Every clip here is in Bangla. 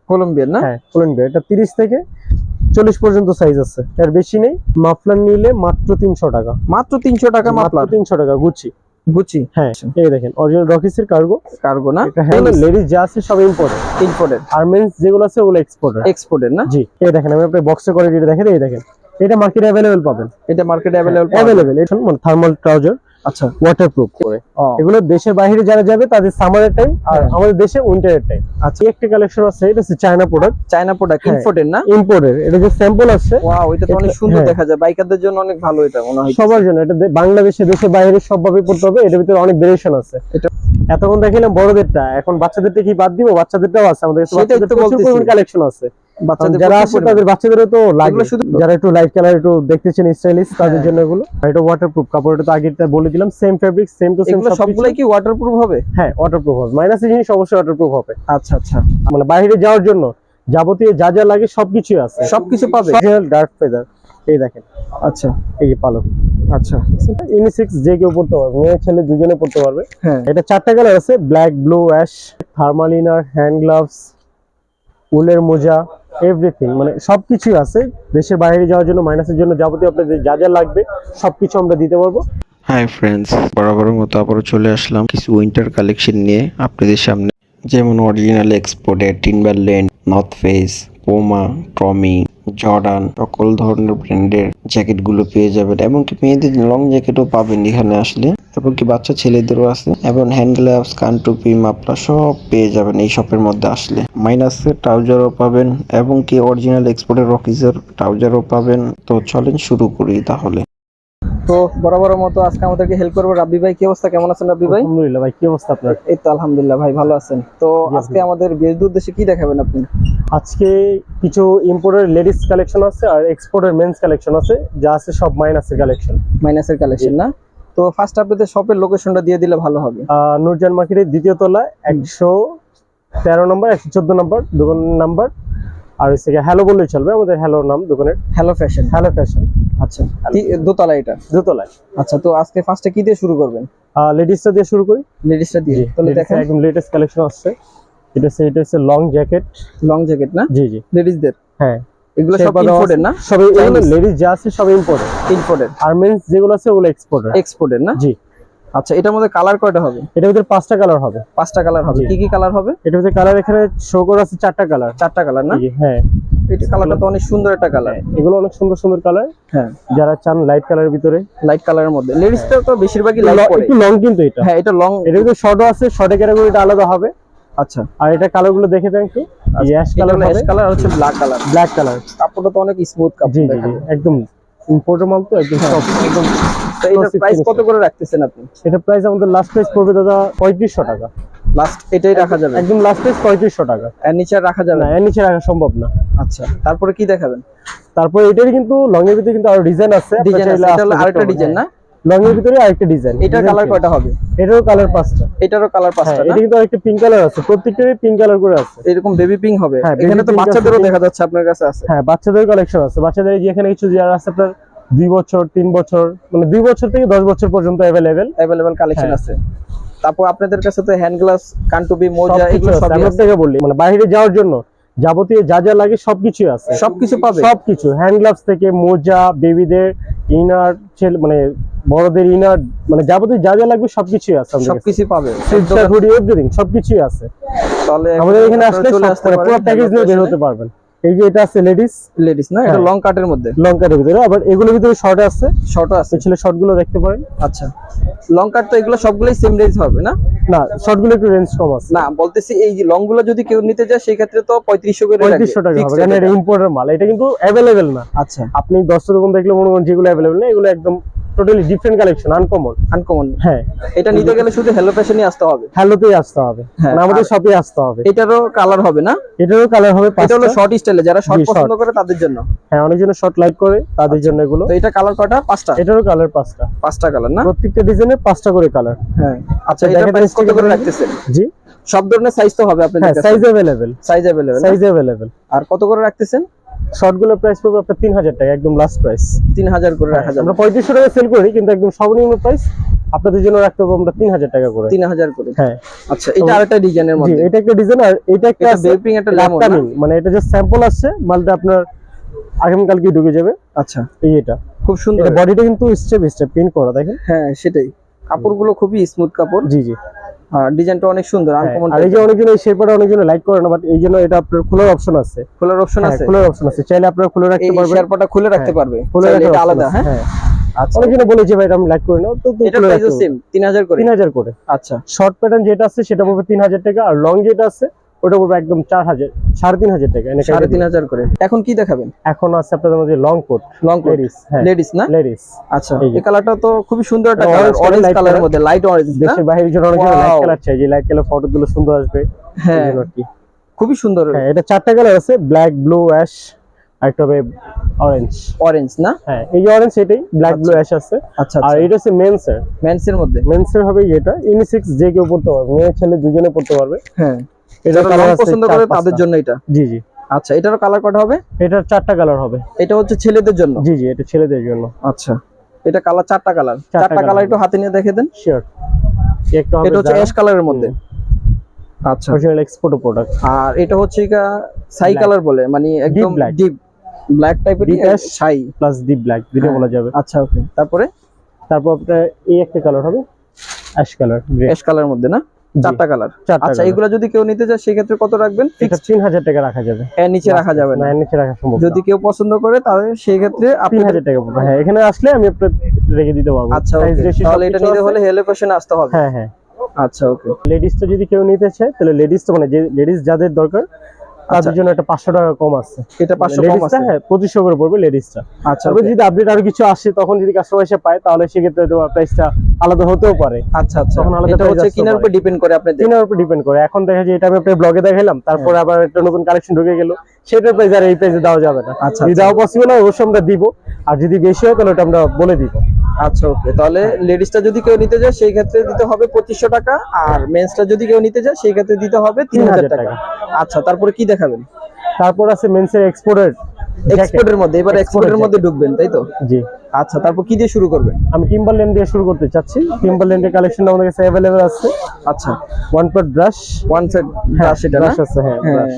কলম্বিয়ান না? হ্যাঁ কলম্বিয়া, এটা 30 থেকে 40 পর্যন্ত সাইজ আছে, এর বেশি নেই। মাফলার নিলে মাত্র 300 টাকা। মাত্র 300 টাকা মাফলার? 300 টাকা গুচি। গুচি, হ্যাঁ এই দেখেন অরিজিনাল রকিসের কার্গো। কার্গো না? এটা হ্যাঁ লেডিস যা আছে সব ইম্পোর্টেড। ইম্পোর্টেড। আর মেন্স যেগুলো আছে ওগুলো এক্সপোর্টেড। এক্সপোর্টেড না? জি এই দেখেন আমি আপনাকে বক্সে করে দিয়ে দেখেন, এই দেখেন এটা মার্কেটে अवेलेबल পাবেন। এটা মার্কেটে अवेलेबल अवेलेबल এটা মানে থার্মাল ট্রাউজার। আচ্ছা, ওয়াটারপ্রুফ করে। এগুলো দেশের বাইরে যারা যাবে তাদের সামারের টাইম, আর আমাদের দেশে উইন্টারের টাইম। আচ্ছা একটা কালেকশন আছে, এটা হচ্ছে China product. China product imported না? ইম্পোর্টেড। এটা যে স্যাম্পল আছে, ওয়াও, এটা তো অনেক সুন্দর দেখা যায়, বাইকারদের জন্য অনেক ভালো এটা মনে হয়। সবার জন্য এটা বাংলাদেশে দেশে বাইরে সবভাবে পড়তে হবে। এটার ভিতরে অনেক ভেরিয়েশন আছে। এটা এতক্ষণ দেখিলাম বড়দেরটা, এখন বাচ্চাদেরটা কি বাদ দিব? বাচ্চাদেরটাও আছে আমাদের কাছে, বাচ্চাদের প্রচুর কালেকশন আছে। যারা আসে তাদের বাচ্চাদেরও তো লাগবে, যারা একটু লাইট কালার একটু দেখতে চান স্টাইলিশ তাদের জন্য এগুলো। এটা ওয়াটারপ্রুফ কাপড়, এটা তো আগেরটা বলে দিলাম, same fabric same to same. সবগুলাই কি ওয়াটারপ্রুফ হবে? হ্যাঁ ওয়াটারপ্রুফ হবে, মাইনাসের জিনিস অবশ্যই ওয়াটারপ্রুফ হবে। আচ্ছা আচ্ছা, মানে বাইরে যাওয়ার জন্য যাবতীয় যা যা লাগে সবকিছু আছে, সবকিছু পাবে। ডার্ক ফেদার এই দেখেন। আচ্ছা, এই যে পালক। আচ্ছা, ইউনিসেক্স যে কেউ পড়তে পারবে, মেয়ে ছেলে দুজনে পড়তে পারবে। হ্যাঁ এটা 4টা কালার আছে, black, blue, ash. Thermal inner, hand gloves, উলের মোজা, এভরিথিং মানে সবকিছু আছে। দেশের বাইরে যাওয়ার জন্য মাইনাসের জন্য যাবতীয় আপনাদের যা যা লাগবে সবকিছু আমরা দিতে পারবো। হাই ফ্রেন্ডস, বরাবরের মতো আবারও চলে আসলাম কিছু উইন্টার কালেকশন নিয়ে আপনাদের সামনে। যেমন original exported Timberland, North Face, Puma, Tommy, Jordan সকল ধরনের ব্র্যান্ডের জ্যাকেটগুলো পেয়ে যাবেন। এমনকি মেয়েদের লং জ্যাকেটও পাবেন এখানে আসলে, এমনকি বাচ্চা ছেলেদেরও আছে। এবং হ্যান্ড গ্লাভস, কান টুপি, মাফলার সব পেয়ে যাবেন এই শপের মধ্যে আসলে। মাইনাসের ট্রাউজারও পাবেন, এবং কি অরিজিনাল এক্সপোর্টের রকিজের ট্রাউজারও পাবেন। তো চলেন শুরু করি তাহলে। তো বরাবরের মতো আজকে আমাদেরকে হেল্প করবে রাব্বি ভাই। কি অবস্থা, কেমন আছেন রাব্বি ভাই? আলহামদুলিল্লাহ ভাই, কি অবস্থা আপনার? এই তো আলহামদুলিল্লাহ ভাই, ভালো আছেন? তো আজকে আমাদের বিয়ের উদ্দেশ্যে কি দেখাবেন আপনি? আজকে কিছু ইম্পোর্টেড লেডিস কালেকশন আছে আর এক্সপোর্টের মেন্স কালেকশন আছে, যা আছে সব মাইনাসের কালেকশন। মাইনাসের কালেকশন না? তো ফার্স্ট আপনাদের শপের লোকেশনটা দিয়ে দিলে ভালো হবে। নূরজাহান মার্কেটের 2য় তলায় 113 নম্বর 114 নম্বর দোকান নাম্বার। আর হচ্ছে হ্যালো বললেই চলবে, আমাদের হ্যালো নাম দোকানের, হ্যালো ফ্যাশন। Hello fashion. আচ্ছা, দোতলা এটা? দোতলায়। আচ্ছা, তো আজকে ফার্স্টে কি দিয়ে শুরু করবেন? লেডিসটা দিয়ে শুরু করি। লেডিসটা দিয়ে তাহলে দেখেন, একদম লেটেস্ট কালেকশন আসছে। এটা হচ্ছে লং জ্যাকেট। লং জ্যাকেট না? জি জি, লেডিসদের। হ্যাঁ এগুলো সব ইম্পোর্টেড না? সব লেডিস যা আছে সব ইম্পোর্টেড। ইম্পোর্টেড। আর মেন্স যেগুলো আছে ওগুলো এক্সপোর্টেড। এক্সপোর্টেড না? জি। আচ্ছা, এটার মধ্যে কালার কয়টা হবে? এটার ভিতরে 5টা কালার হবে। 5টা কালার হবে। কি কি কালার হবে? এটার ভিতরে কালার এখানে শো করা আছে 4টা কালার। 4টা কালার না? হ্যাঁ, এটা কালারটা তো অনেক সুন্দর একটা কালার। এগুলো অনেক সুন্দর সুন্দর কালার। হ্যাঁ, যারা চান লাইট কালারের ভিতরে, লাইট কালারের মধ্যে। লেডিসটা তো বেশিরভাগই লাইট পরে। একটু লং কিন্তু এটা। হ্যাঁ, এটা লং। এর ভিতরে শর্টও আছে, শর্টের ক্যাটাগরিটা আলাদা হবে। আচ্ছা, আর এটা কালারগুলো দেখে দেন একটু। অ্যাশ কালার হবে, অ্যাশ কালার আর হচ্ছে ব্ল্যাক কালার। Black colour. কাপড়টা তো অনেক স্মুথ কাপড়। জি জি জি, একদম ইম্পোর্টেড মাল তো, একদম সব একদম। তো এটার প্রাইস কত করে রাখতেছেন আপনি? এটা প্রাইস আমাদের লাস্ট প্রাইস পড়বে দাদা 3500 টাকা। লাস্ট এটাই রাখা যাবে? একদম লাস্ট প্রাইস 3500 টাকা। এর নিচে রাখা যাবে না, এর নিচে রাখা সম্ভব না। আচ্ছা, তারপরে কি দেখাবেন? তারপর এটারই কিন্তু লং এর ভিতরে কিন্তু আরো ডিজাইন আছে। ডিজাইন আছে, এটা হলো আরেকটা ডিজাইন না? লং এর ভিতরে আরেকটা ডিজাইন। এটার কালার কয়টা হবে? এটারও কালার 5টা। এটারও কালার 5টা না? এটা কিন্তু আরেকটা পিঙ্ক কালার আছে, প্রত্যেকটারই পিঙ্ক কালার করে আছে। এরকম বেবি পিঙ্ক হবে। হ্যাঁ, এখানে তো বাচ্চাদেরও দেখা যাচ্ছে আপনার কাছে আছে। হ্যাঁ, বাচ্চাদের কালেকশন আছে। বাচ্চাদের যে এখানে কিছু যারা আছে আপনার 2 বছর 3 বছর, মানে 2 বছর থেকে 10 বছর পর্যন্ত अवेलेबल কালেকশন আছে। তারপর আপনাদের কাছে তো হ্যান্ড গ্লাভস, কান টুপি, মোজা, এগুলো সব আমরা থেকে বলি, মানে বাইরে যাওয়ার জন্য যাবতীয় যা যা লাগে সবকিছু আছে। সবকিছু পাবে? সবকিছু, হ্যান্ড গ্লাভস থেকে মোজা, বেবিদের ইনার, ছেলে মানে বড়দের ইনার, মানে যাবতীয় যা যা লাগবে সবকিছু আছে। সবকিছু পাবে, হুডি, এভরিথিং সবকিছু আছে। তাহলে আমাদের এখানে আসলে পুরো প্যাকেজ নিয়ে বের হতে পারবেন। এই যে এটা আছে লেডিস না? এটা লং কাটের মধ্যে, লং কাটের ভিতরে। আবার এগুলোর ভিতরে শর্ট আছে, শর্টও আছে। ছেলে শর্ট গুলো দেখতে পারেন। আচ্ছা, লং কাট তো এগুলো সবগুলাই সেম রেঞ্জ হবে না? না, শর্ট গুলো একটু রেঞ্জ কম আছে। না, বলতেছি এই যে লং গুলো যদি কেউ নিতে যায় সেই ক্ষেত্রে তো 3500 করে রাখবে। 3500 টাকা হবে, কারণ এটা ইম্পোর্টের মাল। এটা কিন্তু अवेलेबल না। আচ্ছা, আপনি 10টা দোকান দেখলে মনে করেন যেগুলো अवेलेबल না, এগুলো একদম টোটালি ডিফারেন্ট কালেকশন, আনকমন। হ্যাঁ, এটা নিতে গেলে শুধু হ্যালো ফ্যাশনই আসতে হবে। হ্যালোতেই আসতে হবে, মানে আমাদের শপে আসতে হবে। এটারও কালার হবে না? এটারও কালার হবে 5টা। এটা হলো শর্ট স্টাইলে, যারা শর্ট পছন্দ করে তাদের জন্য। হ্যাঁ, অনেকজন শর্ট লাইক করে তাদের জন্য এগুলো। তো এটা কালার কয়টা? 5টা। এটারও কালার 5টা। 5টা কালার না? প্রত্যেকটা ডিজাইনের 5টা করে কালার। হ্যাঁ। আচ্ছা, এটা প্রাইস কত করে রাখতেছেন? জি, সব ধরনের সাইজ তো হবে আপনাদের কাছে? Size available. আর কত করে রাখতেছেন? শর্ট গুলো প্রাইস পড়বে আপনার 3000 টাকা, একদম লাস্ট প্রাইস। 3000 করে রাখা যাবে। আমরা 3500 টাকা সেল করি, কিন্তু একদম সর্বনিম্ন প্রাইস আপনাদের জন্য রাখতে পারবো আমরা 3000 টাকা করে। 3000 করে। হ্যাঁ আচ্ছা, এটা আরেকটা ডিজাইনের জি, মধ্যে। এটা একটা ডিজাইন, আর এটা একটা এটা আছে বেপিং, একটা লেমন না? আপকামিং, মানে এটা জাস্ট স্যাম্পল আছে, মালটা আপনার আগামীকালকে ঢুকে যাবে। আচ্ছা, এই এটা খুব সুন্দর। এটা বডিটা কিন্তু স্টেপ স্টেপ প্রিন্ট করা, দেখেন। হ্যাঁ সেটাই, কাপড়গুলো খুবই স্মুথ কাপড়। জি জি। আর ডিজাইনটা অনেক সুন্দর, হ্যাঁ, আনকমন। আর এই যে অনেকজন এই শেপটা অনেকজন লাইক করে না, বাট এই জন্য এটা আপনার খোলার অপশন আছে। খোলার অপশন আছে? খোলার অপশন আছে, চাইলে আপনারা খুলে রাখতে এই পারবেন। শেরপাটা খুলে রাখতে পারবে, খুলে চাইলে রাখার এটা option আলাদা। আছে, হ্যাঁ আচ্ছা, অনেকজন বলেছে ভাই এটা আমি লাইক করে নাও, তো এটা প্রাইসও সেম 3000 করে। 3000 করে। আচ্ছা, শর্ট প্যাটার্ন যেটা আছে সেটা পড়বে 3000 টাকা, আর লং যেটা আছে ওটা পড়বে একদম 4000 3500 টাকা। 3500 করে। এখন কি দেখাবেন? এখন আছে আপনাদের মধ্যে long coat. Long coat ladies, হ্যাঁ লেডিস না? লেডিস। আচ্ছা, এই যে। এই কালারটা তো খুবই সুন্দর একটা এটা কালার, orange অরেঞ্জ light কালারের color। মধ্যে, লাইট অরেঞ্জ না? দেশের বাইরের জন্য অনেকজন লাইট Wow. কালার চাই, যে লাইট কালার ফটোগুলো সুন্দর আসবে। হ্যাঁ, এই জন্য আর কি। খুবই সুন্দর। হ্যাঁ, এটা 4টা কালার আছে, ব্ল্যাক, ব্লু, অ্যাশ, আর একটা হবে অরেঞ্জ। অরেঞ্জ না? হ্যাঁ, এই যে অরেঞ্জ এটাই, ব্ল্যাক, ব্লু, অ্যাশ আছে। আচ্ছা আর আচ্ছা, এটা হচ্ছে মেন্স এর। মেন্স এর মধ্যে। মেন্স এর হবে এটা ইউনিসেক্স, যে কেউ পড়তে পারবে, মেয়ে ছেলে দুজনে পড়তে পারবে। হ্যাঁ, এটা যারা কালার রং আছে পছন্দ করে 4-5টা। তাদের জন্য এটা। জি জি। আচ্ছা, এটারও কালার কটা হবে? এটার 4টা কালার হবে। এটা হচ্ছে ছেলেদের জন্য? জি জি, এটা ছেলেদের জন্য। আচ্ছা, এটা কালার 4টা কালার। চারটা 4টা কালার colour একটু হাতে নিয়ে দেখে দেন। শিওর। একটা হবে এটা হচ্ছে অ্যাশ কালারের মধ্যে। আচ্ছা, অরিজিনাল এক্সপোর্ট প্রোডাক্ট। আর এটা হচ্ছে ছাই Black. কালার বলে, মানে একদম black. ডিপ ব্ল্যাক টাইপের, Deep ash ছাই। প্লাস ডিপ ব্ল্যাক দুটো হ্যাঁ। বলা যাবে। আচ্ছা ওকে, তারপরে তারপর আপনার এই একটা কালার হবে ash colour, grey. Ash colour মধ্যে না? 4টা কালার। 4টা আচ্ছা, এগুলা যদি কেউ নিতে চায় সেই ক্ষেত্রে কত রাখবেন? এটা 3000 টাকা রাখা যাবে। এর নিচে রাখা যাবে না? না, এর নিচে রাখা সম্ভব যদি না। কেউ পছন্দ করে তাহলে সেই ক্ষেত্রে আপনি 3000 টাকা পড়বে। হ্যাঁ, এখানে আসলে আমি আপনার রেখে দিতে পারবো। আচ্ছা Size ওকে, ratio তাহলে এটা সবকিছু নিতে আছে। হলে হেলে ফ্যাশনে আসতে হবে। হ্যাঁ হ্যাঁ। আচ্ছা ওকে, লেডিস তো যদি কেউ নিতে চায় তাহলে লেডিস তো মানে যে লেডিস যাদের দরকার তাদের জন্য একটা 500 টাকা কম আছে। এটা 500 কম লেডিসটা আছে? হ্যাঁ 2500 করে পড়বে লেডিসটা। আচ্ছা তারপর okay। যদি আপডেট আরো কিছু আসে তখন যদি কাস্টমার এসে পায় তাহলে সেক্ষেত্রে তো প্রাইসটা আলাদা হতেও পারে। আচ্ছা আচ্ছা, তখন আলাদা এটা price হচ্ছে আসতে কিনার উপর পারে। ডিপেন্ড করে আপনাদের। কেনার উপর ডিপেন্ড করে। এখন দেখা যায় এটা আমি আপনার ব্লগে দেখাইলাম, তারপরে আবার একটা নতুন কালেকশন ঢুকে গেল, সেটার প্রাইস আর এই প্রাইসে দেওয়া যাবে না। আচ্ছা, যদি দেওয়া পসিবল হয় অবশ্যই আমরা দিব, আর যদি বেশি হয় তাহলে ওটা আমরা বলে দিব। আচ্ছা ওকে, তাহলে লেডিসটা যদি কেউ নিতে যায় সেই ক্ষেত্রে দিতে হবে 2500 টাকা, আর মেন্সটা যদি কেউ নিতে যায় সেই ক্ষেত্রে দিতে হবে 3000 টাকা। আচ্ছা, তারপরে কি দেখাবেন? তারপর আছে মেন্সের এক্সপোর্টের এক্সপোর্টের মধ্যে, এবার এক্সপোর্টের মধ্যে ঢুকবেন তাই তো? জি। আচ্ছা, তারপর কি দিয়ে শুরু করবেন? আমি টিম্বারল্যান্ড দিয়ে শুরু করতে চাচ্ছি। টিম্বারল্যান্ডের কালেকশন আমাদের কাছে अवेलेबल আছে। আচ্ছা, one part brush, one set brush, এটা না? ব্রাশ আছে, হ্যাঁ ব্রাশ।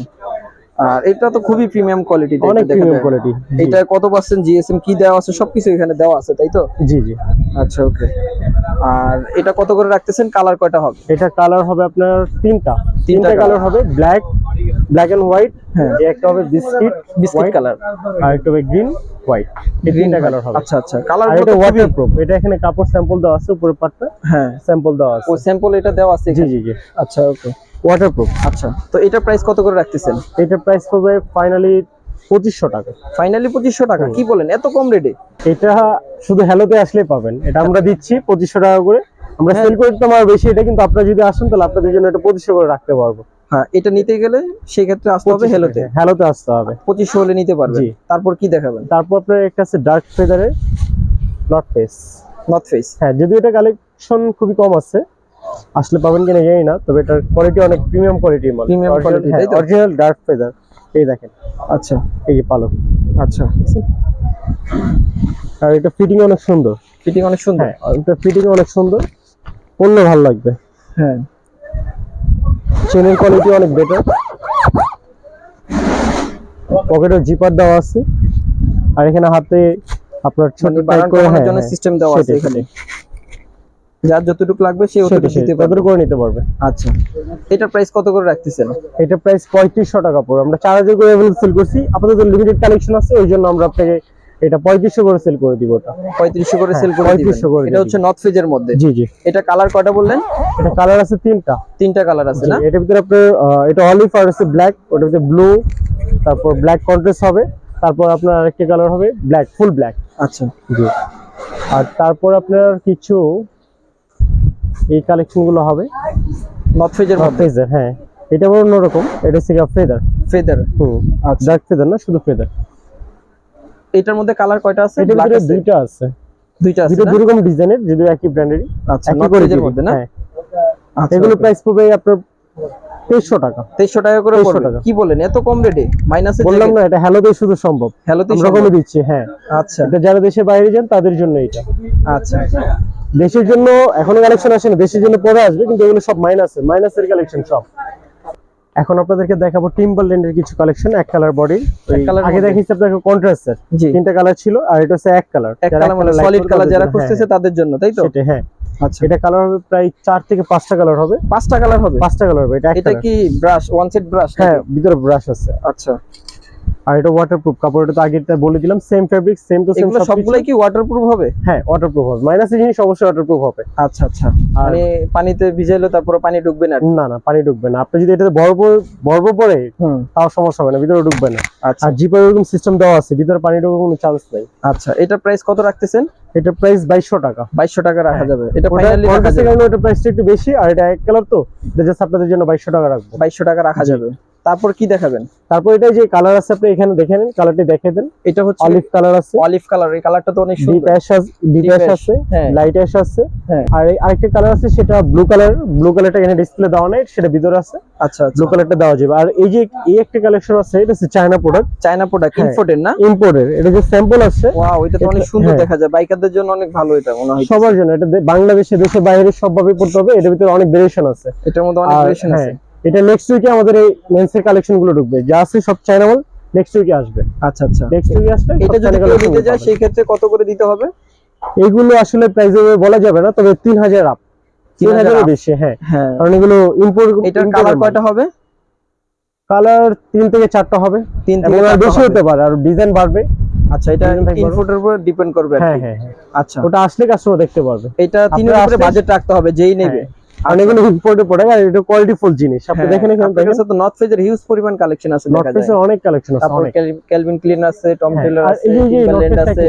আর এটা তো খুবই প্রিমিয়াম কোয়ালিটি, অনেক প্রিমিয়াম কোয়ালিটি। এটা কত পার্সেন্ট জিএসএম কি দেওয়া আছে সবকিছু এখানে দেওয়া আছে তাই তো? জি জি। আচ্ছা ওকে, আর এটা কত করে রাখতেছেন? কালার কয়টা হবে? এটা কালার হবে আপনার তিনটা কালার হবে, ব্ল্যাক এন্ড হোয়াইট, হ্যাঁ। একটা হবে বিস্কিট বিস্কিট কালার, আর একটা হবে গ্রিন হোয়াইট। এই তিনটা কালার হবে। আচ্ছা আচ্ছা, কালার আর এটা ওয়াটারপ্রুফ। এটা এখানে কাপড় স্যাম্পল দেওয়া আছে, উপরের পার্টটা হ্যাঁ স্যাম্পল দেওয়া আছে। ও স্যাম্পল এটা দেওয়া আছে জি এখানে? জি জি, আচ্ছা ওকে, ওয়াটারপ্রুফ। আচ্ছা তো এটা প্রাইস কত করে রাখতেছেন? এটা প্রাইস পড়বে ফাইনালি 2500 টাকা। ফাইনালি 2500 টাকা? কি বলেন, এত কম রেটে? এটা শুধু হ্যালোতে আসলেই পাবেন। এটা আমরা দিচ্ছি 2500 টাকা করে। আমরা সেল করে দিতাম আর বেশি, এটা কিন্তু আপনারা যদি আসেন তাহলে আপনাদের জন্য এটা 2500 করে রাখতে পারবো। হ্যাঁ, এটা নিতে গেলে সেই ক্ষেত্রে আসতে হবে হেলোতে। হ্যালোতে আসতে হবে, 2500 হলে নিতে পারবেন। জি। তারপর কি দেখাবেন? তারপর আপনার একটা আছে ডার্ক ফেদারের নট ফেস। North Face? হ্যাঁ, যদিও এটা কালেকশন খুবই কম আছে, আসলে পাবেন কিনা জানি না, তবে এটার কোয়ালিটি অনেক প্রিমিয়াম কোয়ালিটির মাল। Premium quality, তাই তো? Original dark feather. এই দেখেন, আচ্ছা এই যে পালক। আচ্ছা, আর এটা ফিটিং অনেক সুন্দর। ফিটিং অনেক সুন্দর। হ্যাঁ, এটা ফিটিং অনেক সুন্দর, পরলে ভালো লাগবে। হ্যাঁ, চেনের কোয়ালিটি অনেক বেটার। পকেটের জিপার দেওয়া আছে, আর এখানে হাতে আপনার ছোট মানে টাইপ বানান করে কমানোর জন্য সিস্টেম দেওয়া আছে সেটাই, এখানে, যার যতটুকু লাগবে সে সেটাই, অতটুকু দিতে সেটাই, পারবে। তাদের করে নিতে পারবে। আচ্ছা, এটার প্রাইস কত করে রাখতেছেন? এটা প্রাইস 3500 টাকা পড়বে। আমরা 4000 করে अवेलेबल সেল করছি, আপাতত লিমিটেড কালেকশন আছে ওই জন্য আমরা আপনাকে এটা 3500 করে সেল করে দিব। ওটা 3500 করে হ্যাঁ, সেল করে দিবেন। 3500 করে এটা হচ্ছে নর্থ ফেজের মধ্যে? জি জি। এটা কালার কয়টা বললেন? এটা কালার আছে তিনটা কালার আছে না? এটার ভিতরে আপনার এটা অলিভ আর আছে ব্ল্যাক, ওটার ভিতরে ব্লু, তারপর ব্ল্যাক কন্ট্রাস্ট হবে, তারপর আপনার আরেকটা কালার হবে ব্ল্যাক, ফুল ব্ল্যাক। আচ্ছা জি। আর তারপর আপনার কিছু এই কালেকশন গুলো হবে নর্থ ফেজের মধ্যে? ফেদার। হ্যাঁ, এটা বড় অন্যরকম, এটা হচ্ছে ফেদার। ফেদার? আচ্ছা, ডার্ক ফেদার না, শুধু ফেদার। এটার মধ্যে কালার কয়টা আছে? এটার ব্ল্যাক ভিতরে আছে? দুইটা আছে, দুইটা আছে দুটো না? দুই রকম ডিজাইনের, যদিও একই ব্র্যান্ডেরই, আচ্ছা, একই নর্থ করে ফেজের মধ্যে না? হ্যাঁ। আচ্ছা, এগুলো okay। প্রাইস পড়বে আপনার 2300 টাকা। 2300 টাকা করে 2300 পড়বে? টাকা। কি বলেন, এত কম রেটে? মাইনাসে বললাম না, এটা হ্যালোতে শুধু সম্ভব, হ্যালোতে আমরা কমে দিচ্ছি। হ্যাঁ, আচ্ছা এটা যারা দেশের বাইরে যান তাদের জন্য এটা। আচ্ছা, দেশের জন্য এখনো কালেকশন আসেনি, দেশের জন্য পরে আসবে, কিন্তু এগুলো সব মাইনাসের কালেকশন সব। এখন আপনাদেরকে দেখাবো টিম্বারল্যান্ডের কিছু কালেকশন, এক কালার বডি। আগে দেখিয়েছি আপনাকে কন্ট্রাস্টের, তিনটা কালার ছিল, আর এটা হচ্ছে এক কালার, এক কালার মানে সলিড কালার যারা খুঁজতেছে তাদের জন্য, তাই তো? সেটা, হ্যাঁ। আচ্ছা, এটা কালার হবে প্রায় 4 থেকে 5টা কালার হবে। 5টা কালার হবে? 5টা কালার হবে। এটা কি ব্রাশ, ওয়ান সেট ব্রাশ? হ্যাঁ, ভিতরে ব্রাশ আছে। আচ্ছা, আর এটা ওয়াটারপ্রুফ কাপড়, এটা তো আগেরটা বলে দিলাম, same fabric, same to same. সবগুলাই কি ওয়াটারপ্রুফ হবে? হ্যাঁ, ওয়াটারপ্রুফ হবে, মাইনাসের জিনিস অবশ্যই ওয়াটারপ্রুফ হবে। আচ্ছা আচ্ছা, মানে পানিতে ভিজাইলো তারপরে পানি ঢুকবে না? না না, পানি ঢুকবে না। আপনি যদি এটাতে বরফ পরে তাও সমস্যা হবে না, ভিতরে ঢুকবে না। আচ্ছা, আর জিপার এরকম সিস্টেম দেওয়া আছে, ভিতরে পানি ঢোকার কোনো চান্স নাই। আচ্ছা, এটা প্রাইস কত রাখতেছেন? এটা প্রাইস 2200 টাকা। 2200 টাকা রাখা যাবে। এটা ওটা ফাইনালি রাখা কন্ট্রাস্টের যাবে? কারণে ওটা প্রাইসটা একটু বেশি, আর এটা এক কালার তো, এটা জাস্ট আপনাদের জন্য 2200 টাকা রাখবো। 2200 টাকা রাখা যাবে। তারপর কি দেখাবেন? তারপর এটা যে কালার আছে, আপনি এখানে দেখে নেন, কালারটি দেখে দেন। এটা হচ্ছে অলিভ কালার আছে, অলিভ কালার। এই কালারটা তো অনেক সুন্দর। ডিপ অ্যাশ আছে, হ্যাঁ, লাইট অ্যাশ আছে, হ্যাঁ। আর আরেকটা কালার আছে, সেটা ব্লু কালার। ব্লু কালারটা এখানে ডিসপ্লে দেওয়া নাই, সেটা ভিতরে আছে। আচ্ছা, ব্লু কালারটা দেওয়া যাবে। আর এই যে এই একটা কালেকশন আছে, এটা হচ্ছে China product. China product, imported না? ইম্পোর্টের। এটা যে স্যাম্পল আছে, ওয়াও, এটা তো অনেক সুন্দর দেখা যায়। বাইকারদের জন্য অনেক ভালো, এটা মনে হয় সবার জন্য। এটা বাংলাদেশে, দেশে বাইরে সবভাবে পড়তে হবে। এটার ভিতরে অনেক ভেরিয়েশন আছে, এটার মধ্যে অনেক ভেরিয়েশন আছে। এটা নেক্সট উইকে আমাদের এই মেন্সের কালেকশন গুলো ঢুকবে, যা আছে সব চায়না মাল। নেক্সট উইকে আসবে। আচ্ছা আচ্ছা, নেক্সট উইকে আসবে। এটা যদি কেউ নিতে যায় সেই ক্ষেত্রে কত করে দিতে হবে? এগুলো আসলে প্রাইস বলা যাবে না, তবে 3000 আপ, 3000 এর বেশি। হ্যাঁ, কারণ এগুলো ইম্পোর্ট। এটার কালার কয়টা হবে? কালার 3 থেকে 4টা হবে, 3 থেকে 4টা বেশি হতে পারে, আর ডিজাইন বাড়বে। আচ্ছা, এটা ইনপুটের উপর ডিপেন্ড করবে। হ্যাঁ হ্যাঁ, আচ্ছা, ওটা আসলে কাস্টমার দেখতে পারবে। এটা তিনের উপরে বাজেট রাখতে হবে যেই নেবে। আর এগুলো ইম্পোর্টেড প্রোডাক্ট, আর এটা কোয়ালিটি ফুল জিনিস। আপনি দেখেন এখানে, আপনার কাছে তো নর্থ ফেজের হিউজ পরিমাণ কালেকশন আছে। নর্থ ফেজের অনেক কালেকশন আছে, অনেক। ক্যালভিন ক্লিন আছে, টম টেলর আছে, এই যে টিম্বারল্যান্ড আছে।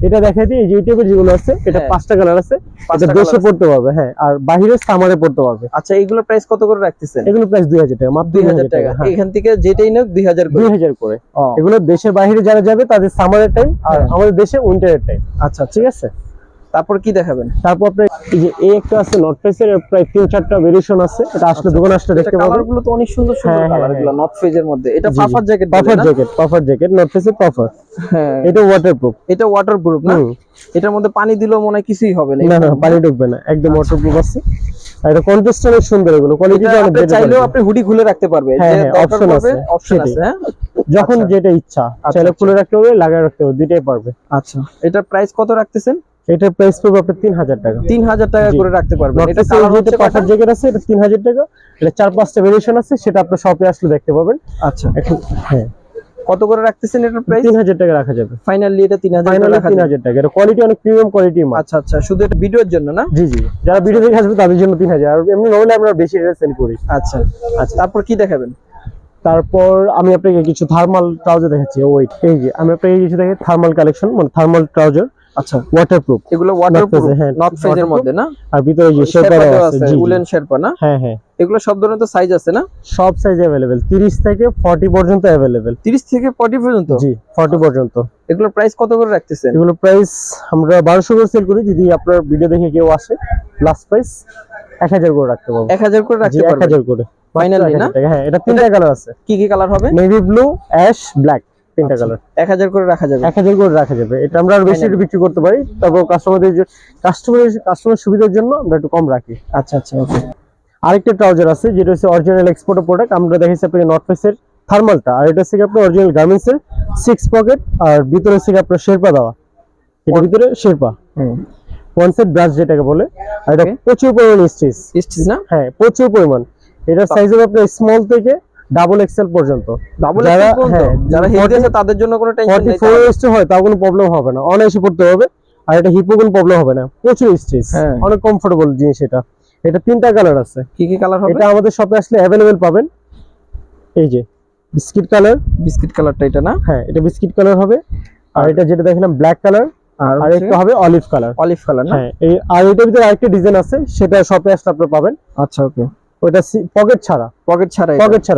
এটা দেখাই দিই, এই যে ইউটিউবে যেগুলো আছে, এটা 5টা কালার আছে। এটা দেশে পড়তে পারবে, হ্যাঁ, আর বাইরে সামারে পড়তে পারবে। আচ্ছা, এগুলোর প্রাইস কত করে রাখতেছেন? এগুলো প্রাইস 2000 টাকা, মাত্র 2000 টাকা। এখান থেকে যেটাই নেক 2000 করে। 2000 করে। এগুলো দেশের বাইরে যারা যাবে তাদের সামারের টাইম, আর আমাদের দেশে উইন্টারের টাইম। আচ্ছা, ঠিক আছে। তারপর কি দেখাবেন? তারপর আপনার এই যে এই একটা আছে নর্থ ফেজের, প্রায় 3-4টা ভেরিয়েশন আছে। এটা আসলে দোকানে আসলে দেখতে পাবেন। কালারগুলো তো অনেক সুন্দর সুন্দর কালারগুলো নর্থ ফেজের মধ্যে। এটা puffer jacket, puffer jacket, north ফেজের পাফার। হ্যাঁ, এটা ওয়াটারপ্রুফ। এটা ওয়াটারপ্রুফ না? এটার মধ্যে পানি দিলেও মনে হয় কিছুই হবে না। না না, পানি ঢুকবে না, একদম ওয়াটারপ্রুফ আছে। আর এটা কন্ট্রাস্ট অনেক সুন্দর, এগুলো কোয়ালিটিটা অনেক বেটার। চাইলেও আপনি হুডি খুলে রাখতে পারবেন, অপশন আছে। হ্যাঁ, যখন যেটা ইচ্ছা, চাইলে খুলে রাখতে হবে, লাগায় রাখতে হবে, দুইটাই পারবে। আচ্ছা, এটা প্রাইস কত রাখতেছেন? এটার প্রাইস পড়বে আপনার 3000 টাকা। 3000 টাকা করে রাখতে পারবেন। এটা কালার হচ্ছে পাফার জ্যাকেট আছে, এটা 3000 টাকা। এটা 4-5টা ভেরিয়েশন আছে, সেটা আপনি শপে আসলে দেখতে পাবেন। আচ্ছা, হ্যাঁ, কত করে রাখতেছেন এটার প্রাইস? 3000 টাকা রাখা যাবে। ফাইনালি এটা 3000 টাকা রাখা যাবে। 3000 টাকা। এটা কোয়ালিটি অনেক প্রিমিয়াম কোয়ালিটি মাল। আচ্ছা আচ্ছা, শুধু এটা ভিডিওর জন্য না? জি জি, যারা ভিডিও দেখে আসবে তাদের জন্য 3000। আর এমনি নরমালি আমরা বেশি রেটে সেল করি। আচ্ছা আচ্ছা, তারপর কি দেখাবেন? তারপর আমি আপনাকে কিছু থার্মাল ট্রাউজার দেখাচ্ছি। ওয়েট, এই যে আমি আপনাকে কিছু দেখাই থার্মাল কালেকশন, মানে থার্মাল ট্রাউজার। আচ্ছা, ওয়াটারপ্রুফ। এগুলো ওয়াটারপ্রুফ, নর্থ ফেজের মধ্যে না? আর ভিতরে যে শেরপা আছে, উলেন শেরপা না? হ্যাঁ হ্যাঁ, এগুলো সব ধরনের তো সাইজ আছে না? সব সাইজ अवेलेबल, 30 থেকে 40 পর্যন্ত अवेलेबल। 30 থেকে 40 পর্যন্ত? জি, 40 পর্যন্ত। এগুলোর প্রাইস কত করে রাখতেছেন? এগুলো প্রাইস আমরা 1200 করে সেল করি। যদি আপনার ভিডিও দেখে কেউ আসে, লাস্ট প্রাইস 1000 করে রাখতে পারবো। 1000 করে রাখতে পারবেন? 1000 করে ফাইনালি না? হ্যাঁ, এটা 3টা কালার আছে। কি কি কালার হবে? নেভি ব্লু, অ্যাশ, ব্ল্যাক, 3টা কালার। 1000 করে রাখা যাবে। 1000 করে রাখা যাবে। এটা আমরা আর বেশি বিক্রি করতে পারি, তারপর কাস্টমার সুবিধার জন্য আমরা একটু কম রাখি। আচ্ছা আচ্ছা, ওকে। আরেকটা ট্রাউজার আছে, যেটা হচ্ছে অরিজিনাল এক্সপোর্টের প্রোডাক্ট। আমরা দেখাইছি আপনাকে নর্থ ফেসের থার্মালটা, আর এটা হচ্ছে আপনার অরিজিনাল গার্মেন্টসের 6 পকেট, আর ভিতরে হচ্ছে আপনার শেরপা দেওয়া। এটা ভিতরে শেরপা, ওয়ান সেট ব্রাশ যেটাকে বলে। আর এটা প্রচুর পরিমাণ স্টিচ না? হ্যাঁ, প্রচুর পরিমাণ। এটা সাইজ হবে আপনার স্মল থেকে ডাবল এক্সেল পর্যন্ত। যারা হেলদি আছে তাদের জন্য কোনো টেনশন নেই। 44 হয় তাও কোনো প্রবলেম হবে না, অনায়াসে পড়তে হবে। আর এটা হিপো কোনো প্রবলেম হবে না, প্রচুর স্টিচ, অনেক কমফোর্টেবল জিনিস। এটা 3টা কালার আছে। কি কি কালার হবে? এটা আমাদের শপে আসলে अवेलेबल পাবেন। এই যে বিস্কিট কালারটা এটা না? হ্যাঁ, এটা বিস্কিট কালার হবে। আর এটা যেটা দেখলাম ব্ল্যাক কালার, আর একটা হবে অলিভ কালার না? হ্যাঁ, আর এটার ভিতরে আরেকটা ডিজাইন আছে, সেটা শপে আসলে আপনারা পাবেন। আচ্ছা, ওকে। ওটা পকেট ছাড়া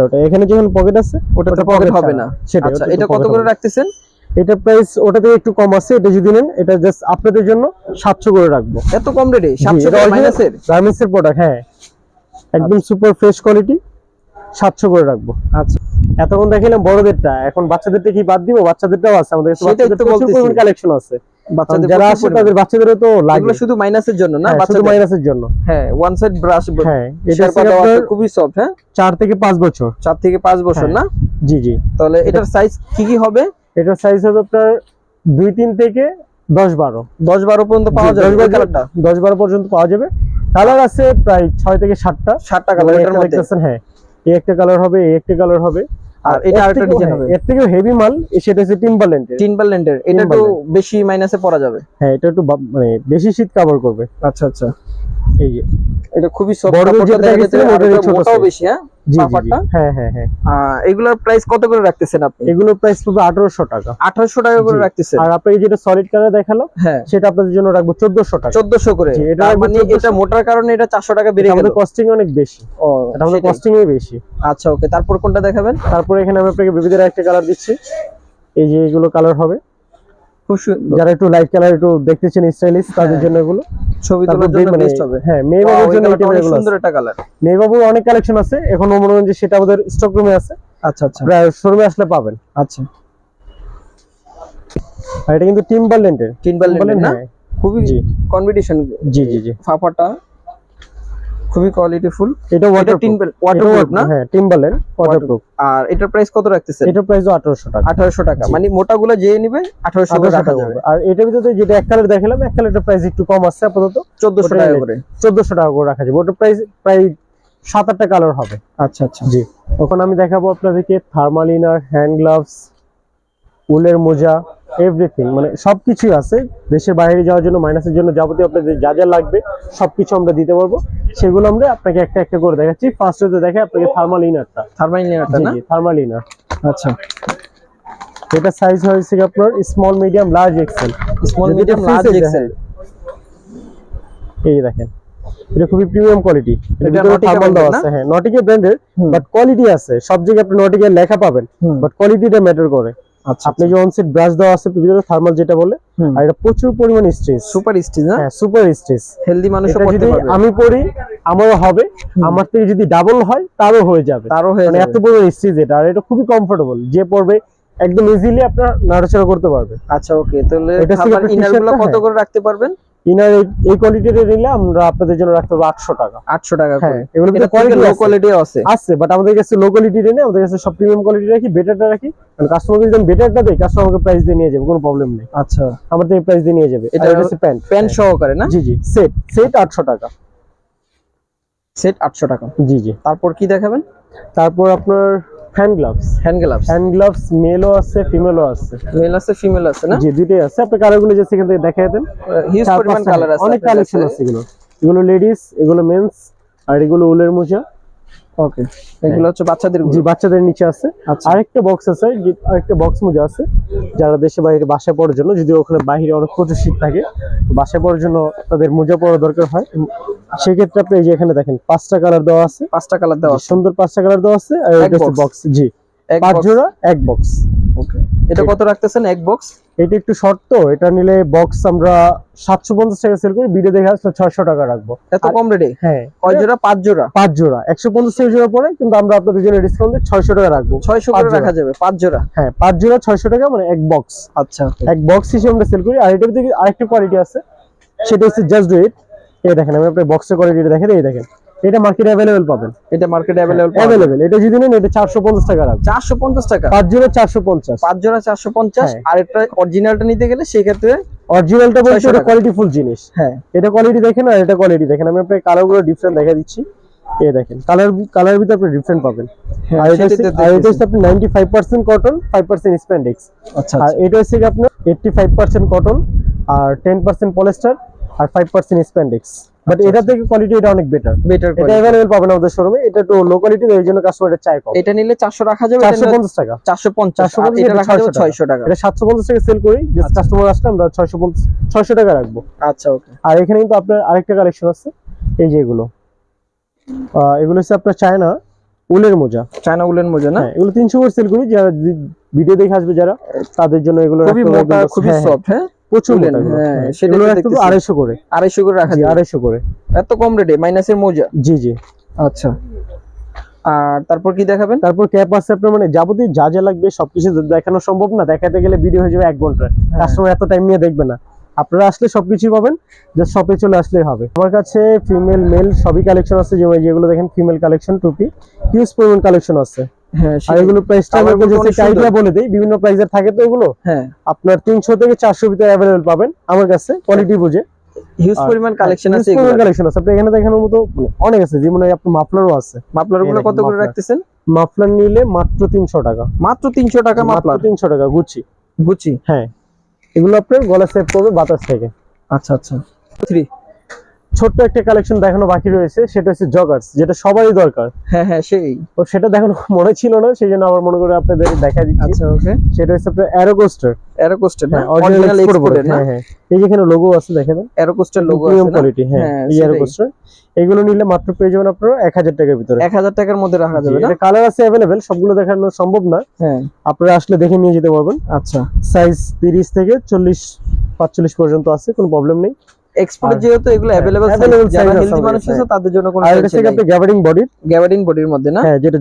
ওটা। এখানে যখন পকেট আছে, ওটা পকেট হবে না। আচ্ছা, এটা কত করে রাখতেছেন? এটা প্রাইস ওটা থেকে একটু কম আছে। এটা যদি নেন, এটা জাস্ট আপনাদের জন্য 700 করে রাখবো। এত কম রেটে? 700 টাকা মাইনাসের গার্মেন্টসের প্রোডাক্ট। হ্যাঁ, একদম সুপার ফ্রেশ কোয়ালিটি, 700 করে রাখবো। আচ্ছা, এতক্ষণ দেখালাম বড়দেরটা, এখন বাচ্চাদেরটা কি বাদ দিব? বাচ্চাদেরটাও আছে আমাদের কাছে, বাচ্চাদের প্রচুর কালেকশন আছে। বাচ্চাদের যারা প্রচুর আসে পরিমাণে। তাদের বাচ্চাদেরও তো লাগে, এগুলো শুধু মাইনাসের জন্য না, হ্যাঁ, শুধু বাচ্চাদের? মাইনাসের জন্য। হ্যাঁ, ওয়ান সাইড ব্রাশ, হ্যাঁ, এটা শেরপা হচ্ছে দেওয়া আছে, আপনার খুবই সফট। হ্যাঁ, 4 থেকে 5 বছর। 4 থেকে 5 বছর হ্যাঁ। না? জি জি। তাহলে এটার সাইজ কি কি হবে? এটার সাইজ হবে আপনার 2-3 থেকে 10-12। 10-12 পর্যন্ত পাওয়া যাবে এই কালারটা? 10-12 পর্যন্ত পাওয়া যাবে। কালার আছে প্রায় 6 থেকে 7টা। 7টা কালার এটার মধ্যে। দেখতেছেন, হ্যাঁ, এই একটা কালার হবে, এই একটা কালার হবে, আর এটা আরেকটা ডিজাইন হবে। এর থেকেও হেভি মাল, সেটা হচ্ছে টিম্বারল্যান্ডের। টিম্বারল্যান্ডের, এটা একটু বেশি মাইনাসে পড়া যাবে। হ্যাঁ, এটা একটু মানে বেশি শীত কভার করবে। আচ্ছা আচ্ছা, এই যে এটা খুবই সফট, বড়দের কাপড়টা যেটা দেখা যাচ্ছে দেখেছিলাম আর ওটারই ছোট মোটাও size। বেশি। হ্যাঁ, জি জি জি। পাফারটা। হ্যাঁ হ্যাঁ হ্যাঁ। এগুলোর প্রাইস কত করে রাখতেছেন আপনি? এগুলোর প্রাইস পড়বে 1800 টাকা। 1800 টাকা করে জি। রাখতেছেন। আর আপনি যেটা সলিড কালার দেখালো, হ্যাঁ, সেটা আপনাদের জন্য রাখবো 1400 টাকা। 1400 করে। জি, এটা তার রাখবো মানে 1400 এটা মোটার কারণে এটা 400 টাকা বেড়ে গেল। আমাদের কস্টিং অনেক বেশি। ও, এটা আমাদের সেটাই। কস্টিং বেশি। আচ্ছা, ওকে, তারপর কোনটা দেখাবেন? তারপরে এখানে আমি আপনাকে বিবিধের একটা কালার দিচ্ছি। এই যে এগুলো কালার হবে, খুব সুন্দর, যারা একটু লাইট কালার একটু দেখতেছেন স্টাইলিশ, তাদের হ্যাঁ। জন্য এগুলো। ছবি তারপর তোলার জন্য মানে বেস্ট হবে। হ্যাঁ, মেয়ে Wow, বাবুর এই জন্য কালারটা এই অনেক টাইপের সুন্দর একটা কালার। মেয়ে বাবুর অনেক কালেকশন আছে, এখন মনে হয় যে সেটা আমাদের স্টক রুমে আছে, আচ্ছা আচ্ছা প্রায় শোরুমে আসলে পাবেন। আচ্ছা, আর এটা কিন্তু টিম্বারল্যান্ডের। টিম্বারল্যান্ড না? হ্যাঁ। খুবই জি। কম্পিটিশন। জি জি জি। ফাফাটা খুবই কোয়ালিটিফুল। এটা ওয়াটারপ্রুফ না? হ্যাঁ, টিম্বারল্যান্ড ওয়াটারপ্রুফ। আর এটার প্রাইস কত রাখতেছেন? এটার প্রাইস 1800 টাকা। 1800 টাকা, জি। মানে মোটাগুলো যে নিবে 1800 করে 1800 রাখা টাকা যাবে। হবে। আর এটার ভিতরে যেটা এক কালার দেখালাম, এক কালারটার প্রাইস একটু কম আছে আপাতত, 1400 টাকা করে। 1400 টাকা করে রাখা যাবে। ওটার প্রাইস প্রায় 7-8টা কালার হবে। আচ্ছা আচ্ছা, জি। ওখানে আমি দেখাবো আপনাদেরকে থার্মাল ইনার, হ্যান্ড গ্লাভস, উলের মোজা, এভরিথিং, মানে সবকিছুই আছে। দেশের বাইরে যাওয়ার জন্য, মাইনাসের জন্য যাবতীয় আপনাদের যা যা লাগবে সবকিছু আমরা দিতে পারবো। সেগুলো আমরা আপনাকে একটা একটা করে দেখাচ্ছি। ফার্স্ট হতে দেখে আপনাকে থার্মাল ইনারটা। থার্মালিনারটা জি না? জি, থার্মাল ইনার। আচ্ছা, এটা সাইজ হয়েছে আপনার small, medium, large, XL. Small, medium, large, XL. এই যে দেখেন, এটা খুবই প্রিমিয়াম কোয়ালিটি। এটা এটা Nautica থার্মাল দেওয়া brand আছে। হ্যাঁ, নটিকা ব্র্যান্ডের, বাট কোয়ালিটি আছে। সব জায়গায় আপনি নটিকার লেখা পাবেন, বাট কোয়ালিটিটা ম্যাটার করে। আচ্ছা, আপনি যে অনসেট ব্রাশ দেওয়া আছে ভিতরে থার্মাল যেটা বলে, আর এটা প্রচুর পরিমাণে স্ট্রেস। সুপার স্টিচ না? হ্যাঁ, সুপার স্ট্রেস। হেলদি মানুষও এটা পড়তে যদি পারবে। আমি পরি আমারও হবে, আমার থেকে যদি ডাবল হয় তারও হয়ে যাবে। তারও হয়ে মানে যাবে। এত পরিমাণ স্ট্রেস এটা। আর এটা খুবই কমফোর্টেবল, যে পড়বে একদম ইজিলি আপনার নাড়াচাড়া করতে পারবে। আচ্ছা, ওকে, তাহলে এটা থেকে থার্মাল আপনি ইনারগুলো t-shirt টা, কত করে রাখতে পারবেন? ইনার এই কোয়ালিটির নিলে আমরা আপনাদের জন্য রাখতে পারবো 800 টাকা। 800 টাকা করে। হ্যাঁ, এগুলো এটা কোয়ালিটি লো কোয়ালিটিও আছে। আছে, বাট আমাদের কাছে লো কোয়ালিটি নেই, আমাদের কাছে সব প্রিমিয়াম কোয়ালিটি রাখি, বেটারটা রাখি। কারণ কাস্টমারকে যদি বেটারটা দেই, কাস্টমার আমাকে প্রাইস দিয়ে নিয়ে যাবে, কোনো প্রবলেম নেই। আচ্ছা, আমার থেকে প্রাইস দিয়ে নিয়ে যাবে। এটা এটা হচ্ছে প্যান্ট। প্যান্ট সহকারে না? জি জি, সেট 800 টাকা। সেট 800 টাকা। জি জি। তারপর কি দেখাবেন? তারপর আপনার hand gloves. Hand gloves. Hand gloves মেলও আছে, ফিমেলও আছে। মেল আছে, ফিমেল আছে না? জি, দুইটাই আছে। আপনি কালারগুলো যে সেখান থেকে দেখাই দেন। হিউজ পরিমাণ কালার আছে, অনেক কালেকশন আছে। এগুলো লেডিস, এগুলো মেন্স, আর এগুলো উলের মোজা। ওকে, এগুলো হচ্ছে বাচ্চাদের। জি, বাচ্চাদের নিচে আছে। আচ্ছা। আরেকটা বক্স আছে, আরেকটা বক্স মোজা আছে যারা দেশে বাইরে বাসায় পড়ার জন্য, যদি ওখানে বাইরে অনেক প্রচুর শীত থাকে, তো বাসায় পড়ার জন্য তাদের মোজা পরা দরকার হয়, সেক্ষেত্রে আপনি এই যে এখানে দেখেন 5টা কালার দেওয়া আছে। 5টা কালার দেওয়া আছে। সুন্দর 5টা কালার দেওয়া আছে। আর এটা হচ্ছে বক্স। জি, এক 5 box। জোড়া এক বক্স। ওকে, এটা কত রাখতেছেন এক বক্স? এটা একটু শর্ট, তো এটা নিলে বক্স আমরা 750 টাকা সেল করি, ভিডিও দেখে আসলে 600 টাকা রাখবো। এত কম রেটে? হ্যাঁ, কয় জোড়া? 5 জোড়া। 5 জোড়া 150 টাকা জোড়া পড়ে, কিন্তু আমরা আপনাদের জন্য ডিসকাউন্ট দিয়ে 600 টাকা রাখবো। 600 করে রাখা যাবে 5 জোড়া? হ্যাঁ, 5 জোড়া 600 টাকা, মানে এক বক্স। আচ্ছা, এক বক্স হিসেবে আমরা সেল করি। আর এটার ভিতরে আরেকটা কোয়ালিটি আছে, সেটা হচ্ছে জাস্ট ডু ইট। এই দেখেন, আমি আপনার বক্সের কোয়ালিটিটা দেখেন। এই দেখেন, এটা মার্কেটে अवेलेबल পাবেন। এটা মার্কেটে अवेलेबल এটা যদি নেন, এটা 450 টাকা রাখবো। 450 টাকা? 5 জোড়া 450। 5 জোড়া 450। হ্যাঁ। আর এটা অরিজিনালটা নিতে গেলে সেই ক্ষেত্রে অরিজিনালটা বলতে 600 এটা টাকা। কোয়ালিটিফুল জিনিস। হ্যাঁ, এটা কোয়ালিটি দেখেন, আর এটা কোয়ালিটি দেখেন। আমি আপনাকে কালারগুলো ডিফারেন্ট দেখা দিচ্ছি। এই দেখেন, কালার ভিতরে আপনি ডিফারেন্ট পাবেন। হ্যাঁ, আর এটা সেটাই তো হচ্ছে দেখতেছি। আপনি 95% কটন, 5% স্প্যান্ডেক্স। আচ্ছা, আর এটা হচ্ছে কি আপনার 85% কটন, আর 10% পলিস্টার, আর 5% স্প্যান্ডেক্স। বাট এটা থেকে কোয়ালিটি এটা অনেক বেটার। বেটার এটা अवेलेबल পাবেন আমাদের শোরুমে। এটা একটু লো কোয়ালিটির, এই জন্য কাস্টমার এটা চায় কম। এটা নিলে 400 রাখা যাবে? 450 টাকা। 450। আর এটা রাখা যাবে 600 টাকা। এটা 750 টাকা সেল করি, যে কাস্টমার আসলে আমরা 600 টাকা রাখবো। আচ্ছা, ওকে। আর এখানে কিন্তু আপনার আরেকটা কালেকশন আছে, এই যে এগুলো হচ্ছে আপনার চায়না উলের মোজা। চায়না উলেন মোজা না? হ্যাঁ, এগুলো 300 করে সেল করি। যারা ভিডিও দেখে আসবে, যারা তাদের জন্য এগুলো খুবই মোটা, খুবই সফট। হ্যাঁ, প্রচুর উলেন, মোটা। হ্যাঁ, হ্যাঁ, সেটা এগুলো তো রাখতে দেখতেছি। 250 করে। 250 করে রাখা জি, যাবে? 250 করে। এত কম রেটে মাইনাসের মোজা? জি জি। আচ্ছা, আর তারপর কি দেখাবেন? তারপর ক্যাপ আছে আপনার, মানে যাবতীয় যা যা লাগবে সবকিছু দেখানো সম্ভব না। দেখাতে গেলে ভিডিও হয়ে যাবে 1 ঘন্টা, কাস্টমার এত টাইম নিয়ে দেখবে না। আপনারা আসলে সবকিছুই পাবেন, জাস্ট শপে চলে আসলেই হবে। আমার কাছে ফিমেল মেল সবই কালেকশন আছে, যেগুলো দেখেন ফিমেল কালেকশন টুপি হিউজ পরিমাণ কালেকশন আছে। হ্যাঁ, আর এগুলো প্রাইসটা আমি জাস্ট আইডিয়া বলে দেই, বিভিন্ন প্রাইসের থাকে তো এগুলো। হ্যাঁ, আপনার 300 থেকে 400 ভিতরে अवेलेबल পাবেন আমার কাছে, কোয়ালিটি বুঝে। হিউজ পরিমাণ কালেকশন আছে, এগুলো কালেকশন আছে আপনি এখানে দেখানোর মতো অনেক আছে, যেমন আপনার মাফলারও আছে। মাফলার গুলো কত করে রাখতেছেন? মাফলার নিলে মাত্র 300 টাকা। মাত্র 300 টাকা মাফলার? 300 টাকা গুচি। গুচি, হ্যাঁ। এগুলো আপনার গলা সেভ করবে বাতাস থেকে। আচ্ছা আচ্ছা। 3 ছোট্ট একটা কালেকশন দেখানো বাকি রয়েছে, সেটা হচ্ছে জগার্স, যেটা সবারই দরকার। হ্যাঁ হ্যাঁ, সেই তো সেটা দেখানো মনে ছিল না, সেই জন্য আবার মনে করে আপনাদের দেখা দিচ্ছি। আচ্ছা, ওকে। সেটা হচ্ছে আপনার অ্যারোকোস্টার। অ্যারোকোস্টার, হ্যাঁ, অরিজিনাল এক্সপোর্টেড না? হ্যাঁ হ্যাঁ, এই যে এখানে লোগো আছে দেখেন, অ্যারোকোস্টার লোগো আছে প্রিমিয়াম না? কোয়ালিটি। হ্যাঁ, এই অ্যারোকোস্টার এগুলো নিলে মাত্র পেয়ে যাবেন আপনারা 1000 টাকার ভিতরে। 1000 টাকার মধ্যে রাখা যাবে না? এটা কালার আছে अवेलेबल, সবগুলো দেখানো সম্ভব না। হ্যাঁ, আপনারা আসলে দেখে নিয়ে যেতে পারবেন। আচ্ছা। সাইজ 30 থেকে 40 45 পর্যন্ত আছে, কোনো প্রবলেম নেই। এক্সপোর্ট যেহেতু এগুলো अवेलेबल, যারা হেলদি মানুষ আছে তাদের জন্য কোনো আর এটা থেকে আপনি গ্যাবার্ডিং বডি, গ্যাবার্ডিং বডির মধ্যে না? হ্যাঁ, যেটা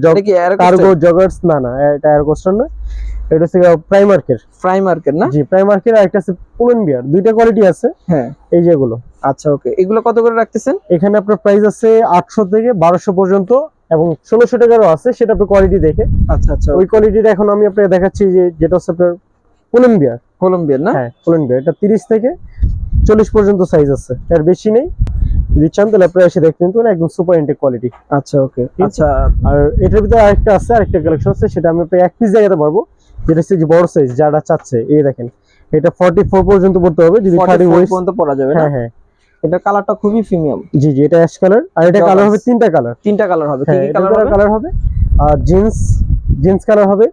কার্গো জগার্স না, এটা অ্যারোকোস্টার না, এটা হচ্ছে প্রাইমার্কের। প্রাইমার্কের না? জি, প্রাইমার্কের। আর একটা আছে পুলেনবিয়ার, দুইটা কোয়ালিটি আছে। হ্যাঁ, এই যেগুলো। আচ্ছা, ওকে। এগুলো কত করে রাখতেছেন? এখানে আপনার প্রাইস আছে 800 থেকে 1200 পর্যন্ত, এবং 1600 টাকারও আছে, সেটা আপনি কোয়ালিটি দেখে। আচ্ছা আচ্ছা, ওই কোয়ালিটিটা এখন আমি আপনাকে দেখাচ্ছি, যেটা হচ্ছে আপনার পুলেনবিয়ার। কলম্বিয়ান না? হ্যাঁ, পুলেনবিয়ার। এটা 30 থেকে 40 পর্যন্ত সাইজ আছে, এর বেশি নেই। যদি চান তাহলে আপনারা এসে দেখতে পারেন, একদম সুপার ইনটেক কোয়ালিটি। আচ্ছা, ওকে। আচ্ছা, আর এটার ভিতরে আরেকটা কালেকশন আছে, সেটা আমি আপনাকে এক পিস দেখাতে পারবো, যেটা হচ্ছে যে বড় সাইজ যারা চাচ্ছে। এই দেখেন, এটা 44 পর্যন্ত পড়তে হবে, যদি 30 ওয়েস্ট পর্যন্ত পরা যাবে না? হ্যাঁ হ্যাঁ। এটা কালারটা খুবই প্রিমিয়াম। জি জি, এটা অ্যাশ কালার। আর এটা কালার হবে 3টা কালার। 3টা কালার হবে। কি কি কালার হবে? জিন্স কালার হবে,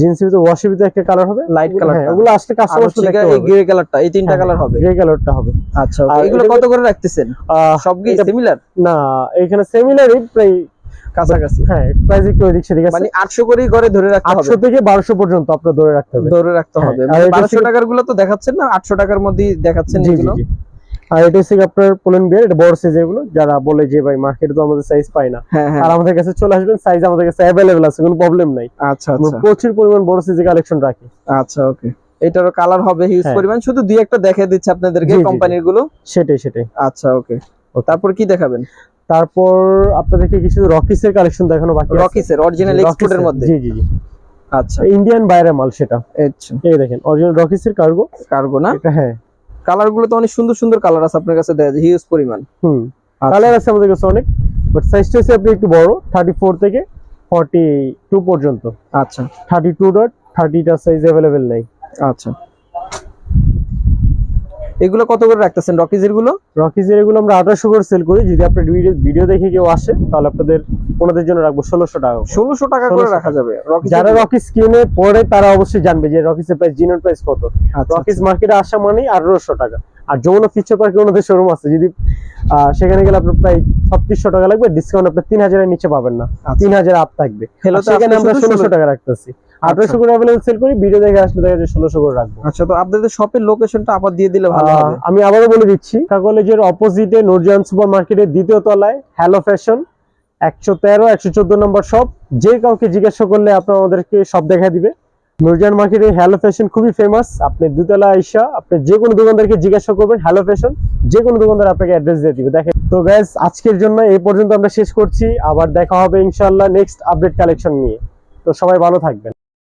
জিন্সের ভিতরে ওয়াশের ভিতরে একটা কালার হবে, লাইট কালার। হ্যাঁ, ওগুলো আসলে কাস্টমার আসলে দেখতে এই পাবে। গ্রে কালারটা, এই 3টা কালার হবে। গ্রে কালারটা হবে। আচ্ছা, ওকে। এগুলো কত করে রাখতেছেন? সব কি সিমিলার না, এখানে সিমিলারই প্রায় কাছাকাছি। হ্যাঁ, প্রাইস একটু ওইদিক সেদিক আছে। মানে 800 করেই করে ধরে রাখতে হবে। 800 থেকে 1200 পর্যন্ত আপনার ধরে রাখতে হবে। ধরে রাখতে হবে। আর 1200 টাকার গুলো তো দেখাচ্ছেন না, 800 টাকার মধ্যেই দেখাচ্ছেন এগুলো। আর এটা হচ্ছে আপনার পোলেন বিয়ার, এটা বড় সাইজ। এগুলো যারা বলে যে ভাই মার্কেটে তো আমাদের সাইজ পাই না, হ্যাঁ হ্যাঁ, আর আমাদের কাছে চলে আসবেন, সাইজ আমাদের কাছে अवेलेबल আছে, কোনো প্রবলেম নাই। আচ্ছা আমরা আচ্ছা প্রচুর পরিমাণ বড় সাইজের কালেকশন রাখি। আচ্ছা, ওকে। এটারও কালার হবে হিউজ হ্যাঁ। পরিমাণ, শুধু দুই একটা দেখিয়ে দিচ্ছে আপনাদেরকে জি, জি, জি। কোম্পানির গুলো। সেটাই। আচ্ছা, ওকে। তারপর কি দেখাবেন? তারপর আপনাদেরকে কিছু রকিসের কালেকশন দেখানো বাকি আছে। রকিসের অরিজিনাল এক্সপোর্টের মধ্যে? জি জি জি। আচ্ছা, ইন্ডিয়ান বাইরের মাল সেটা। আচ্ছা, এই দেখেন অরিজিনাল রকিসের কার্গো না? এটা হ্যাঁ। কালার গুলো তো অনেক সুন্দর সুন্দর কালার আছে আপনার কাছে, দেখা যায় হিউজ পরিমাণ। কালার আছে আমাদের কাছে অনেক, বাট সাইজটা হচ্ছে আপনি একটু বড়, 34 থেকে 42 পর্যন্ত। আচ্ছা, 32.30টা সাইজ अवेलेबल নাই। আচ্ছা। এগুলো কত করে রাখতেছেন রকিজের গুলো? রকিজের এগুলো আমরা 2800 করে সেল করি। যদি আপনার ভিডিও দেখে কেউ আসে, তাহলে ওনাদের জন্য রাখবো 1600 টাকা। 1600 টাকা করে রাখা যাবে। যারা রকিজ কিনে পরে তারা অবশ্যই জানবে যে রকিজের প্রাইস, জিনোর প্রাইস কত। রকিজ মার্কেটে আসা মানেই 1800 টাকা। আর যমুনা ফিউচার পার্কে ওনাদের শোরুম আছে, যদি সেখানে গেলে আপনার প্রায় 3600 টাকা লাগবে, ডিসকাউন্ট আপনার 3000 এর নিচে পাবেন না, 3000 আপ থাকবে। সেখানে আমরা 1600 টাকা রাখতেছি। 1800 করে अवेलेबल সেল করি, ভিডিও দেখে আসলে দেখা যায় 1600 করে রাখবো। আচ্ছা, তো আপনাদের শপের লোকেশনটা আবার দিয়ে দিলে ভালো হবে। আমি আবারও বলে দিচ্ছি, কলেজের অপোজিটে নূরজাহান সুপার মার্কেটের 2য় তলায় হ্যালো ফ্যাশন, 113 114 নম্বর শপ। যে কাউকে জিজ্ঞাসা করলে আপনার আমাদেরকে সব দেখা দিবে। নূরজাহান মার্কেটে হ্যালো ফ্যাশন খুবই ফেমাস। আপনি 2 তলা আইসা আপনি যে কোনো দোকানদারকে জিজ্ঞাসা করবেন হ্যালো ফ্যাশন, যে কোনো দোকানদার আপনাকে অ্যাড্রেস দিয়ে দিবে। দেখেন তো গাইস, আজকের জন্য এই পর্যন্ত আমরা শেষ করছি। আবার দেখা হবে ইনশাআল্লাহ নেক্সট আপডেট কালেকশন নিয়ে। তো সবাই ভালো থাকবেন।